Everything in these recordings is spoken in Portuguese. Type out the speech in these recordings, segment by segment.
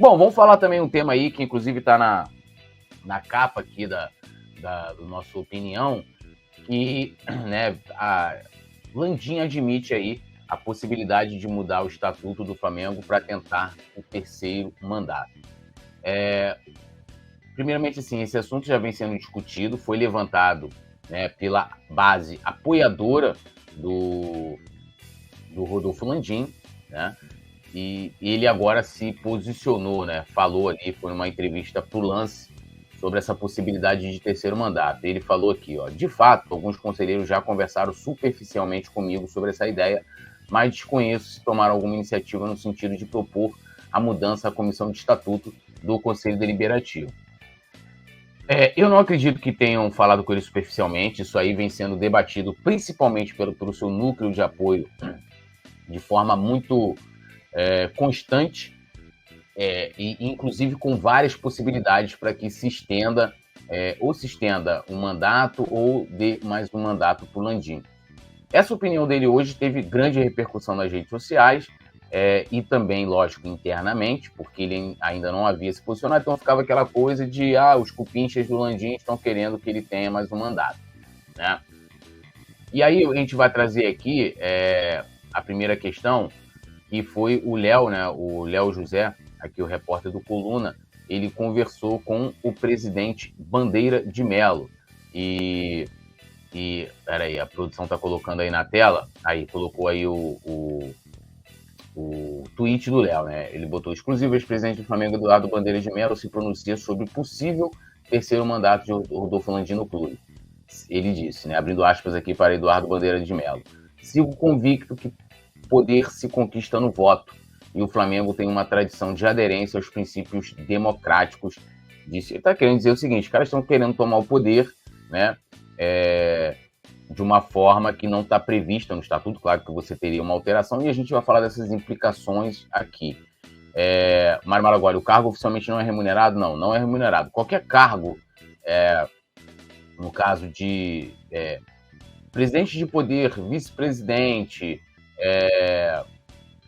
Bom, vamos falar também um tema aí que inclusive está na capa aqui do nosso opinião, que, né, a Landim admite aí a possibilidade de mudar o estatuto do Flamengo para tentar o terceiro mandato. Primeiramente, assim, esse assunto já vem sendo discutido, foi levantado, né, pela base apoiadora do Rodolfo Landim, né? E ele agora se posicionou, né? Falou ali, foi numa entrevista para o Lance, sobre essa possibilidade de terceiro mandato. Ele falou aqui, ó, de fato, alguns conselheiros já conversaram superficialmente comigo sobre essa ideia, mas desconheço se tomaram alguma iniciativa no sentido de propor a mudança à comissão de estatuto do Conselho Deliberativo. Eu não acredito que tenham falado com ele superficialmente, isso aí vem sendo debatido principalmente pelo seu núcleo de apoio de forma muito constante, e inclusive com várias possibilidades para que se estenda, ou se estenda um mandato ou dê mais um mandato para o Landim. Essa opinião dele hoje teve grande repercussão nas redes sociais, e também, lógico, internamente, porque ele ainda não havia se posicionado, então ficava aquela coisa de os cupinchas do Landim estão querendo que ele tenha mais um mandato, né? E aí a gente vai trazer aqui a primeira questão, que foi o Léo, né, o Léo José, aqui o repórter do Coluna, ele conversou com o presidente Bandeira de Mello. E peraí, a produção está colocando aí na tela, aí colocou aí o tweet do Léo, né? Ele botou: exclusivo, ex-presidente do Flamengo, Eduardo Bandeira de Mello, se pronuncia sobre possível terceiro mandato de Rodolfo Landim no clube. Ele disse, né, abrindo aspas aqui para Eduardo Bandeira de Mello: sigo convicto que poder se conquista no voto, e o Flamengo tem uma tradição de aderência aos princípios democráticos. Ele está querendo dizer o seguinte: os caras estão querendo tomar o poder, né, de uma forma que não está prevista no estatuto. Claro que você teria uma alteração, e a gente vai falar dessas implicações aqui. Mário Malagoli, o cargo oficialmente não é remunerado? Não, não é remunerado. Qualquer cargo, no caso de presidente de poder, vice-presidente,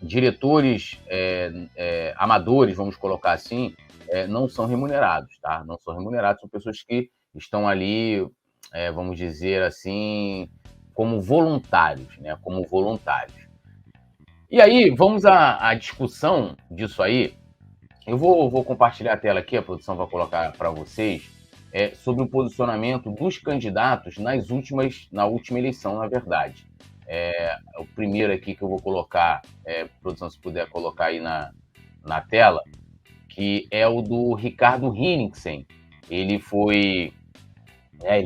diretores amadores, vamos colocar assim, não são remunerados, tá? Não são remunerados, são pessoas que estão ali, vamos dizer assim, como voluntários, né? Como voluntários. E aí, vamos à discussão disso aí. Eu vou compartilhar a tela aqui, a produção vai colocar para vocês, sobre o posicionamento dos candidatos na última eleição, na verdade. O primeiro aqui que eu vou colocar, produção, se puder colocar aí na tela, que é o do Ricardo Henningsen. Ele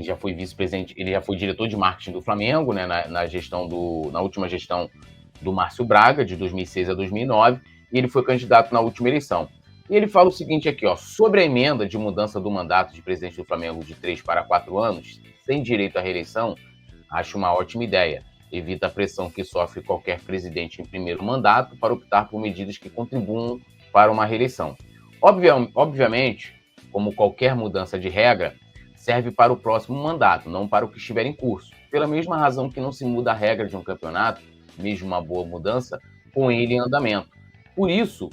já foi vice-presidente, ele já foi diretor de marketing do Flamengo, né, na última gestão do Márcio Braga, de 2006 a 2009, e ele foi candidato na última eleição. E ele fala o seguinte aqui, ó: sobre a emenda de mudança do mandato de presidente do Flamengo de 3 para 4 anos, sem direito à reeleição, acho uma ótima ideia. Evita a pressão que sofre qualquer presidente em primeiro mandato para optar por medidas que contribuam para uma reeleição. Obviamente, como qualquer mudança de regra, serve para o próximo mandato, não para o que estiver em curso. Pela mesma razão que não se muda a regra de um campeonato, mesmo uma boa mudança, com ele em andamento. Por isso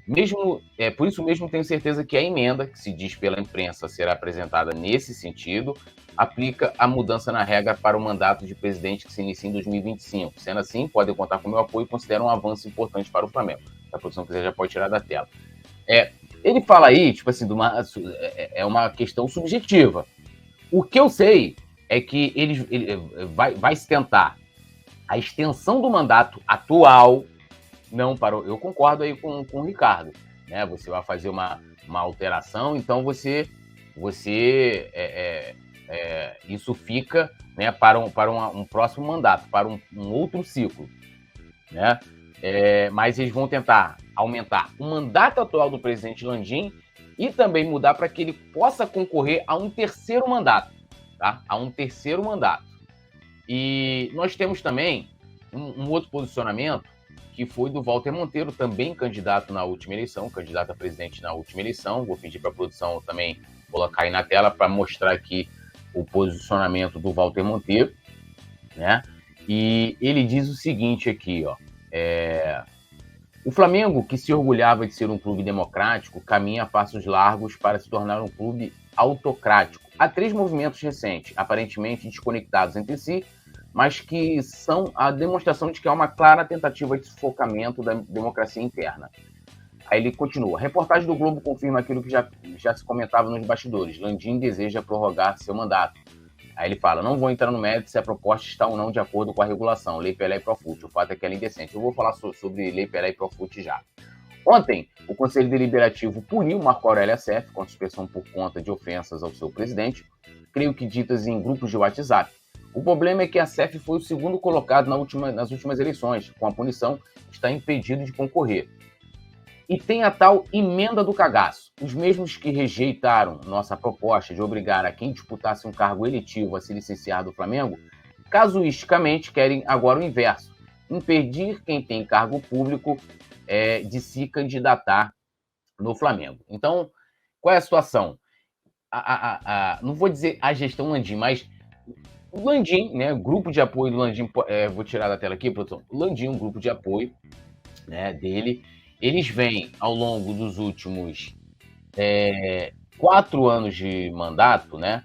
mesmo tenho certeza que a emenda, que se diz pela imprensa será apresentada nesse sentido, aplica a mudança na regra para o mandato de presidente que se inicia em 2025. Sendo assim, podem contar com meu apoio e considero um avanço importante para o Flamengo. Se a produção quiser, já pode tirar da tela. Ele fala aí, tipo assim, é uma questão subjetiva. O que eu sei é que ele vai se tentar a extensão do mandato atual. Não parou. Eu concordo aí com o Ricardo, né? Você vai fazer uma alteração, então isso fica, né, para um próximo mandato, para um outro ciclo, né? Mas eles vão tentar aumentar o mandato atual do presidente Landim e também mudar para que ele possa concorrer a um terceiro mandato, tá? A um terceiro mandato. E nós temos também um outro posicionamento, que foi do Walter Monteiro, também candidato na última eleição, candidato a presidente na última eleição. Vou pedir para a produção também colocar aí na tela para mostrar aqui o posicionamento do Walter Monteiro, né? E ele diz o seguinte aqui, ó: O Flamengo, que se orgulhava de ser um clube democrático, caminha a passos largos para se tornar um clube autocrático. Há 3 movimentos recentes, aparentemente desconectados entre si, mas que são a demonstração de que há uma clara tentativa de sufocamento da democracia interna. Aí ele continua. A reportagem do Globo confirma aquilo que já se comentava nos bastidores. Landim deseja prorrogar seu mandato. Aí ele fala, não vou entrar no mérito se a proposta está ou não de acordo com a regulação, Lei Pelé e Profut. O fato é que ela é indecente. Eu vou falar sobre Lei Pelé e Profut já. Ontem, o Conselho Deliberativo puniu Marco Aurélio Assef com suspensão por conta de ofensas ao seu presidente, creio que ditas em grupos de WhatsApp. O problema é que Assef foi o segundo colocado nas últimas eleições. Com a punição, está impedido de concorrer. E tem a tal emenda do cagaço. Os mesmos que rejeitaram nossa proposta de obrigar a quem disputasse um cargo eletivo a se licenciar do Flamengo, casuisticamente querem agora o inverso. Impedir quem tem cargo público de se candidatar no Flamengo. Então, qual é a situação? Não vou dizer a gestão Landim, mas o Landim, né, o grupo de apoio do Landim, vou tirar da tela aqui, produção. O Landim, um grupo de apoio, né, dele, eles vêm ao longo dos últimos 4 anos de mandato, né?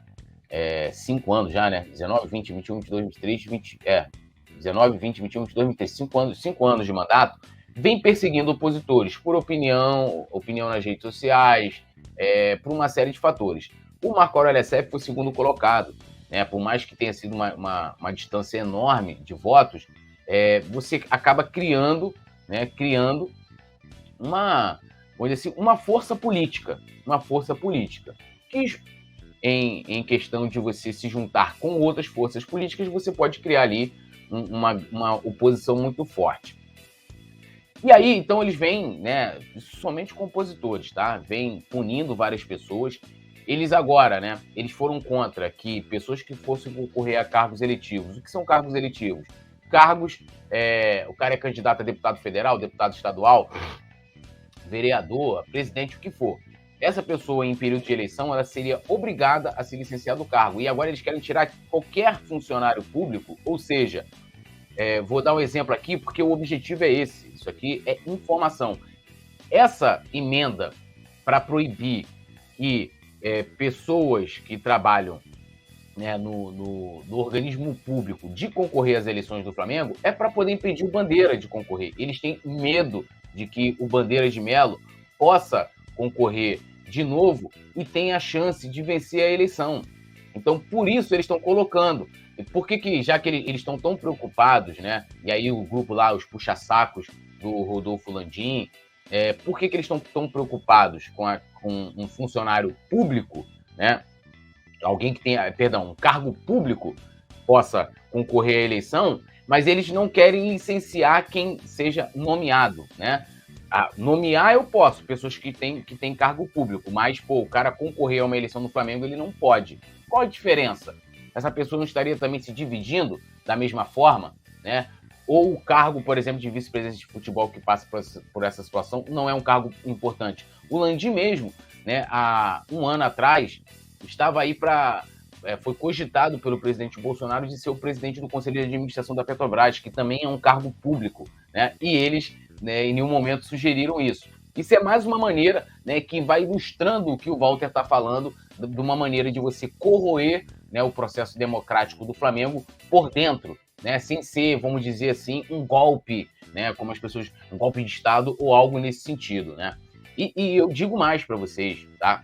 5 anos já, né? 19, 20, 21, 22, 23, 19, 20, 21, 22, 23, 5 anos de mandato, vem perseguindo opositores por opinião nas redes sociais, por uma série de fatores. O Marco Aurélio Assef foi o segundo colocado, né? Por mais que tenha sido uma distância enorme de votos, você acaba criando uma força política, que em questão de você se juntar com outras forças políticas, você pode criar ali uma oposição muito forte. E aí, então, eles vêm, né, somente compositores, tá? Vêm punindo várias pessoas. Eles agora, né, eles foram contra que pessoas que fossem concorrer a cargos eletivos. O que são cargos eletivos? Cargos, o cara é candidato a deputado federal, deputado estadual, vereador, presidente, o que for. Essa pessoa, em período de eleição, ela seria obrigada a se licenciar do cargo. E agora eles querem tirar qualquer funcionário público, ou seja, vou dar um exemplo aqui, porque o objetivo é esse. Isso aqui é informação. Essa emenda para proibir que pessoas que trabalham, né, no organismo público de concorrer às eleições do Flamengo é para poder impedir o Bandeira de concorrer. Eles têm medo de que o Bandeira de Melo possa concorrer de novo e tenha a chance de vencer a eleição. Então, por isso eles estão colocando. Por que já que eles estão tão preocupados, né? E aí o grupo lá, os puxa-sacos do Rodolfo Landim, por que eles estão tão preocupados com um funcionário público, né? Alguém que tenha, um cargo público possa concorrer à eleição, mas eles não querem licenciar quem seja nomeado, né? Nomear eu posso, pessoas que têm cargo público, mas, o cara concorrer a uma eleição no Flamengo, ele não pode. Qual a diferença? Essa pessoa não estaria também se dividindo da mesma forma, né? Ou o cargo, por exemplo, de vice-presidente de futebol que passa por essa situação não é um cargo importante. O Landim mesmo, né, há um ano atrás, estava aí foi cogitado pelo presidente Bolsonaro de ser o presidente do Conselho de Administração da Petrobras, que também é um cargo público, né? E eles, né, em nenhum momento sugeriram isso. Isso é mais uma maneira, né, que vai ilustrando o que o Walter está falando, de uma maneira de você corroer, né, o processo democrático do Flamengo por dentro, né, sem ser, vamos dizer assim, um golpe, né, como as pessoas, um golpe de Estado ou algo nesse sentido, né? E eu digo mais para vocês, tá?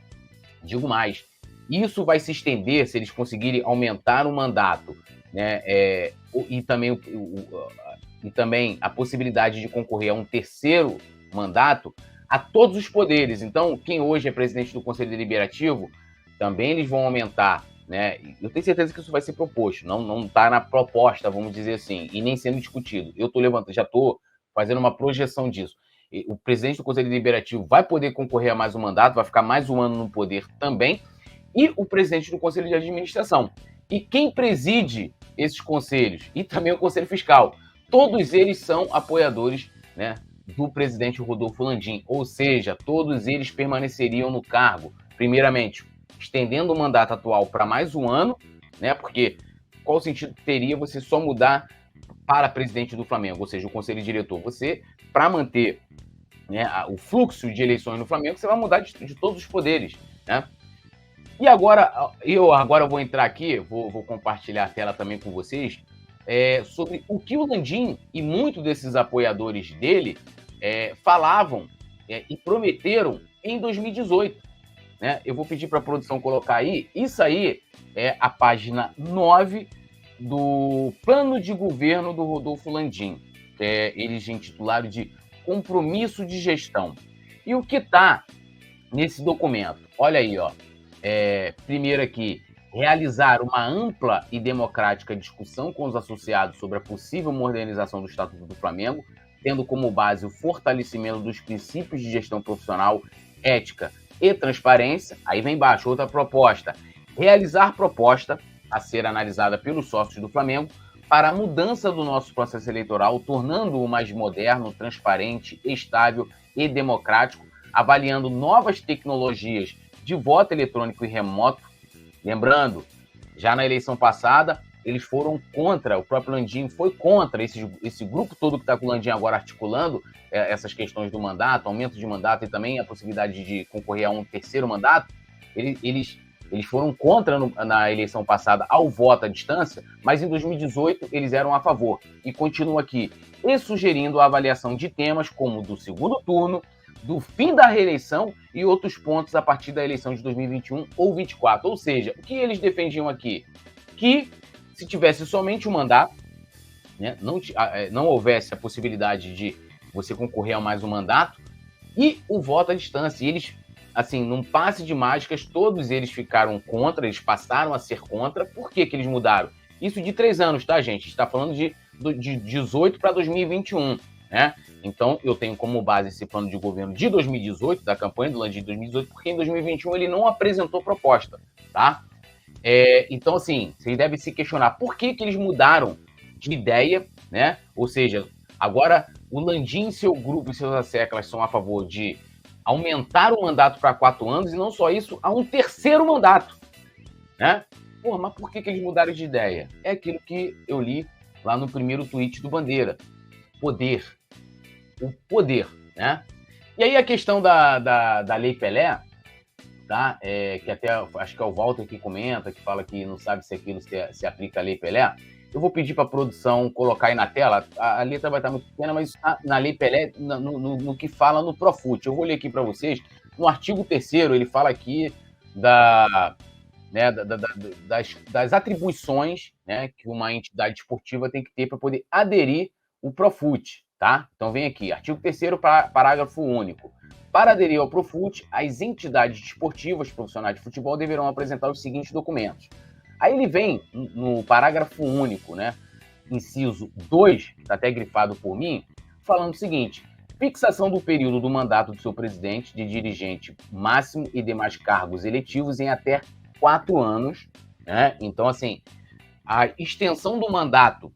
Digo mais. Isso vai se estender se eles conseguirem aumentar o mandato, né? E também a possibilidade de concorrer a um terceiro mandato a todos os poderes. Então, quem hoje é presidente do Conselho Deliberativo, também eles vão aumentar, né? Eu tenho certeza que isso vai ser proposto, não está na proposta, vamos dizer assim, e nem sendo discutido. Eu já estou fazendo uma projeção disso. O presidente do Conselho Deliberativo vai poder concorrer a mais um mandato, vai ficar mais um ano no poder também, e o presidente do Conselho de Administração. E quem preside esses conselhos, e também o Conselho Fiscal, todos eles são apoiadores, né, do presidente Rodolfo Landim, ou seja, todos eles permaneceriam no cargo, primeiramente, estendendo o mandato atual para mais um ano, né, porque qual sentido teria você só mudar para presidente do Flamengo, ou seja, o conselho diretor? Você, para manter né, o fluxo de eleições no Flamengo, você vai mudar de todos os poderes, né? E agora, eu vou entrar aqui, vou compartilhar a tela também com vocês, sobre o que o Landim e muitos desses apoiadores dele falavam e prometeram em 2018. Né? Eu vou pedir para a produção colocar aí. Isso aí é a página 9 do plano de governo do Rodolfo Landim. Eles intitularam de Compromisso de Gestão. E o que está nesse documento? Olha aí, ó. Primeiro aqui, realizar uma ampla e democrática discussão com os associados sobre a possível modernização do Estatuto do Flamengo, tendo como base o fortalecimento dos princípios de gestão profissional, ética e transparência. Aí vem embaixo, outra proposta. Realizar proposta a ser analisada pelos sócios do Flamengo para a mudança do nosso processo eleitoral, tornando-o mais moderno, transparente, estável e democrático, avaliando novas tecnologias de voto eletrônico e remoto. Lembrando, já na eleição passada, eles foram contra, o próprio Landim foi contra, esse grupo todo que está com o Landim agora articulando essas questões do mandato, aumento de mandato e também a possibilidade de concorrer a um terceiro mandato, eles foram contra na eleição passada ao voto à distância, mas em 2018 eles eram a favor. E continuam aqui, e sugerindo a avaliação de temas como do segundo turno, do fim da reeleição e outros pontos a partir da eleição de 2021 ou 2024. Ou seja, o que eles defendiam aqui? Que se tivesse somente um mandato, né, não houvesse a possibilidade de você concorrer a mais um mandato e o voto à distância. E eles, assim, num passe de mágicas, todos eles ficaram contra, eles passaram a ser contra. Por que eles mudaram? Isso de 3 anos, tá, gente? A gente está falando de 18 para 2021, né? Então, eu tenho como base esse plano de governo de 2018, da campanha do Landim de 2018, porque em 2021 ele não apresentou proposta, tá? Então, assim, vocês devem se questionar por que eles mudaram de ideia, né? Ou seja, agora o Landim, seu grupo e seus asseclas são a favor de aumentar o mandato para 4 anos e não só isso, a um terceiro mandato, né? Pô, mas por que eles mudaram de ideia? É aquilo que eu li lá no primeiro tweet do Bandeira. Poder. O poder, né? E aí a questão da Lei Pelé, tá? Que até acho que é o Walter que comenta, que fala que não sabe se aquilo se aplica à Lei Pelé. Eu vou pedir para a produção colocar aí na tela, a letra vai estar muito pequena, mas na Lei Pelé, no que fala no Profut. Eu vou ler aqui para vocês, no artigo 3º, ele fala aqui das atribuições, né, que uma entidade esportiva tem que ter para poder aderir o Profut, tá? Então vem aqui, artigo 3º, parágrafo único. Para aderir ao Profut, as entidades esportivas profissionais de futebol deverão apresentar os seguintes documentos. Aí ele vem no parágrafo único, né, inciso 2, está até grifado por mim, falando o seguinte: fixação do período do mandato do seu presidente, de dirigente máximo e demais cargos eletivos em até 4 anos, né? Então, assim, a extensão do mandato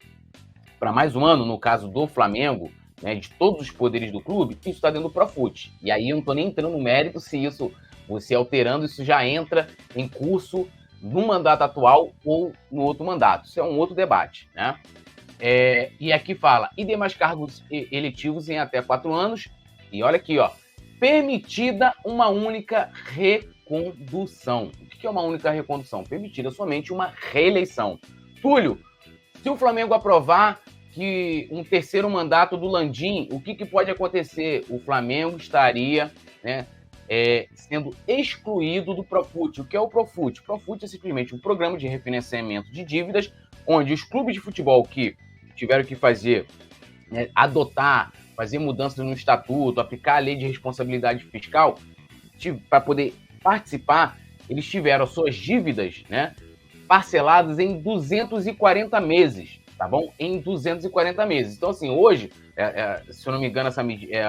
para mais um ano, no caso do Flamengo, né, de todos os poderes do clube, isso está dentro do Profut. E aí eu não estou nem entrando no mérito se isso, você alterando, isso já entra em curso no mandato atual ou no outro mandato. Isso é um outro debate, né? E aqui fala, e demais cargos eletivos em até 4 anos, e olha aqui, ó, permitida uma única recondução. O que é uma única recondução? Permitida somente uma reeleição. Túlio, se o Flamengo aprovar que um terceiro mandato do Landim, o que pode acontecer? O Flamengo estaria, né, sendo excluído do Profut. O que é o Profut? O Profut é simplesmente um programa de refinanciamento de dívidas, onde os clubes de futebol que tiveram que fazer, né, adotar, fazer mudanças no estatuto, aplicar a lei de responsabilidade fiscal, para poder participar, eles tiveram suas dívidas, né, parceladas em 240 meses, tá bom? Em 240 meses. Então, assim, hoje, se eu não me engano,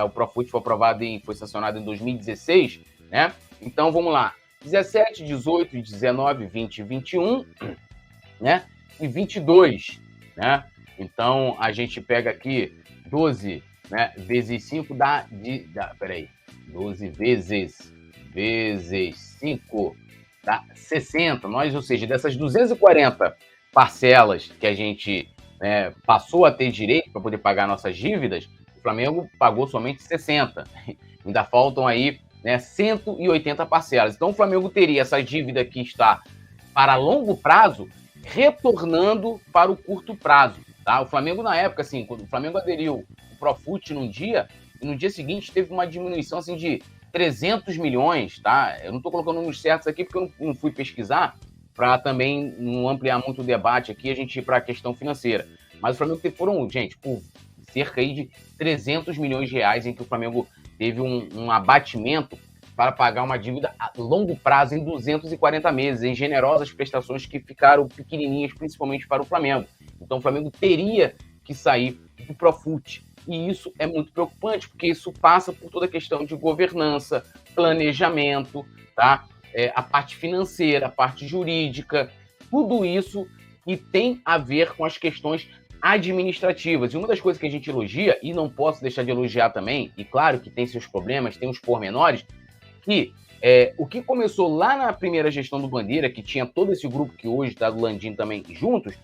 o Profut foi aprovado foi sancionado em 2016, né? Então, vamos lá. 17, 18, 19, 20, 21, né? E 22, né? Então, a gente pega aqui 12, né, vezes 5 peraí. 12 vezes 5 dá 60. Ou seja, dessas 240 parcelas que a gente passou a ter direito para poder pagar nossas dívidas, Flamengo pagou somente 60. Ainda faltam aí, né, 180 parcelas. Então o Flamengo teria essa dívida que está para longo prazo retornando para o curto prazo. Tá? O Flamengo, na época, assim, quando o Flamengo aderiu o Profut num dia, e no dia seguinte teve uma diminuição assim, de 300 milhões. Tá? Eu não estou colocando números certos aqui porque eu não fui pesquisar, para também não ampliar muito o debate aqui, a gente ir para a questão financeira. Mas o Flamengo foram, gente, por cerca aí de 300 milhões de reais em que o Flamengo teve um abatimento para pagar uma dívida a longo prazo em 240 meses, em generosas prestações que ficaram pequenininhas, principalmente para o Flamengo. Então o Flamengo teria que sair do Profut. E isso é muito preocupante, porque isso passa por toda a questão de governança, planejamento, tá? A parte financeira, a parte jurídica, tudo isso que tem a ver com as questões administrativas. E uma das coisas que a gente elogia, e não posso deixar de elogiar também, e claro que tem seus problemas, tem os pormenores, que o que começou lá na primeira gestão do Bandeira, que tinha todo esse grupo que hoje está do Landim também juntos,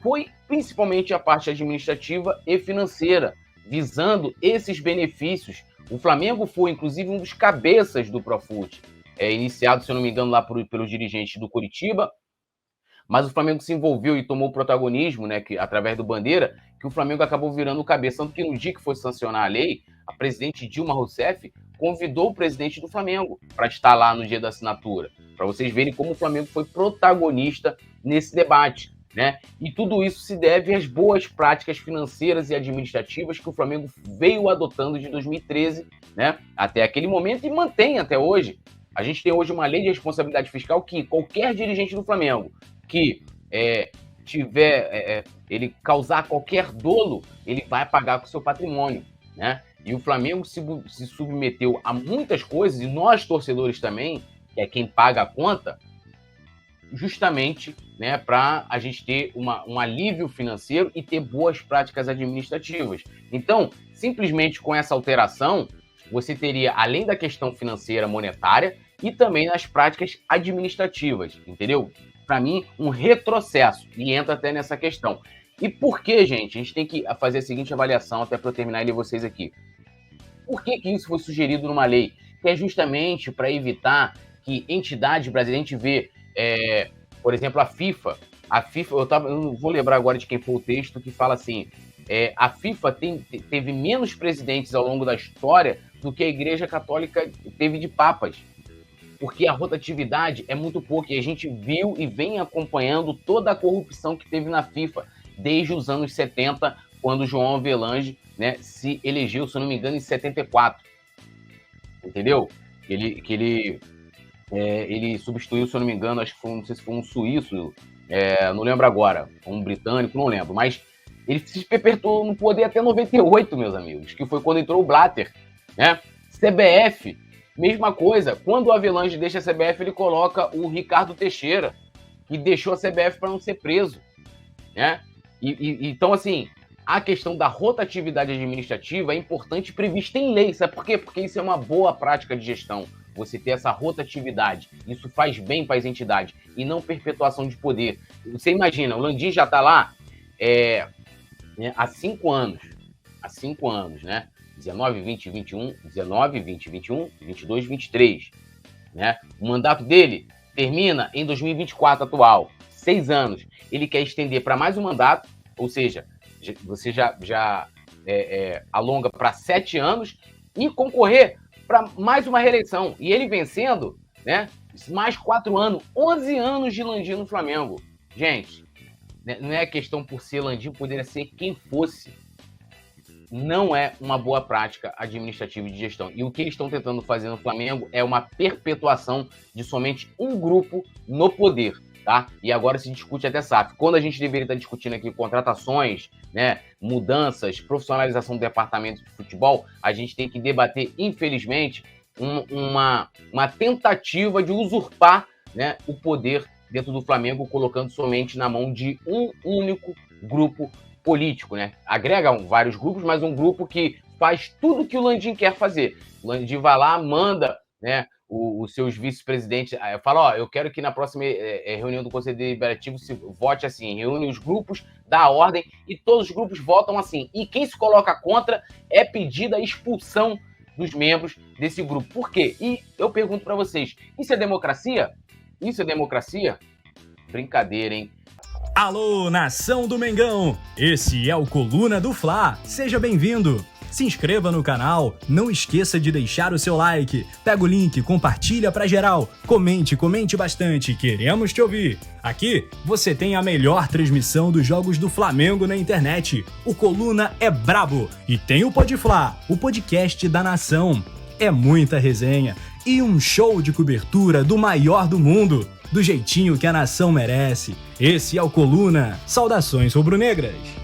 foi principalmente a parte administrativa e financeira, visando esses benefícios. O Flamengo foi, inclusive, um dos cabeças do Profut, iniciado, se eu não me engano, lá pelos dirigentes do Coritiba, mas o Flamengo se envolveu e tomou protagonismo, né, através do Bandeira, que o Flamengo acabou virando o cabeção, porque no dia que foi sancionar a lei, a presidente Dilma Rousseff convidou o presidente do Flamengo para estar lá no dia da assinatura, para vocês verem como o Flamengo foi protagonista nesse debate, né? E tudo isso se deve às boas práticas financeiras e administrativas que o Flamengo veio adotando de 2013, né, até aquele momento, e mantém até hoje. A gente tem hoje uma lei de responsabilidade fiscal que qualquer dirigente do Flamengo que ele causar qualquer dolo, ele vai pagar com o seu patrimônio, né? E o Flamengo se submeteu a muitas coisas, e nós, torcedores também, que é quem paga a conta, justamente, né, para a gente ter um alívio financeiro e ter boas práticas administrativas. Então, simplesmente com essa alteração, você teria, além da questão financeira monetária, e também nas práticas administrativas, entendeu? Para mim, um retrocesso, e entra até nessa questão. E por que, gente? A gente tem que fazer a seguinte avaliação, até para eu terminar e ler vocês aqui. Por que isso foi sugerido numa lei? Que é justamente para evitar que entidades brasileiras, a gente vê, por exemplo, a FIFA, eu não vou lembrar agora de quem foi o texto, que fala assim, a FIFA teve menos presidentes ao longo da história do que a Igreja Católica teve de papas, porque a rotatividade é muito pouca, e a gente viu e vem acompanhando toda a corrupção que teve na FIFA desde os anos 70, quando João Avelange, né, se elegeu, se eu não me engano, em 74. Entendeu? Ele substituiu, se eu não me engano, acho que foi, não sei se foi um suíço, não lembro agora, um britânico, não lembro, mas ele se perpetuou no poder até 98, meus amigos, que foi quando entrou o Blatter, né? CBF, mesma coisa, quando o Avelange deixa a CBF, ele coloca o Ricardo Teixeira, que deixou a CBF para não ser preso, né? Então, assim, a questão da rotatividade administrativa é importante, prevista em lei, sabe por quê? Porque isso é uma boa prática de gestão, você ter essa rotatividade, isso faz bem para as entidades, e não perpetuação de poder. Você imagina, o Landim já está lá há 5 anos, né? 19, 20, 21, 19, 20, 21, 22, 23, né? O mandato dele termina em 2024 atual, 6 anos. Ele quer estender para mais um mandato, ou seja, você já alonga para 7 anos e concorrer para mais uma reeleição. E ele vencendo, né? Mais 4 anos, 11 anos de Landim no Flamengo. Gente, não é questão por ser Landim, poderia ser quem fosse. Não é uma boa prática administrativa e de gestão. E o que eles estão tentando fazer no Flamengo é uma perpetuação de somente um grupo no poder, tá? E agora se discute até SAF. Quando a gente deveria estar discutindo aqui contratações, né, mudanças, profissionalização do departamento de futebol, a gente tem que debater, infelizmente, uma tentativa de usurpar, né, o poder dentro do Flamengo, colocando somente na mão de um único grupo político, né? Agrega vários grupos, mas um grupo que faz tudo que o Landim quer fazer. O Landim vai lá, manda, né, os seus vice-presidentes, fala, ó, eu quero que na próxima reunião do Conselho Deliberativo se vote assim, reúne os grupos, dá a ordem, e todos os grupos votam assim. E quem se coloca contra é pedida a expulsão dos membros desse grupo. Por quê? E eu pergunto para vocês, isso é democracia? Isso é democracia? Brincadeira, hein? Alô, nação do Mengão! Esse é o Coluna do Fla. Seja bem-vindo! Se inscreva no canal, não esqueça de deixar o seu like, pega o link, compartilha pra geral, comente bastante, queremos te ouvir. Aqui você tem a melhor transmissão dos jogos do Flamengo na internet. O Coluna é brabo e tem o Podfla, o podcast da nação. É muita resenha e um show de cobertura do maior do mundo, do jeitinho que a nação merece. Esse é o Coluna. Saudações rubro-negras!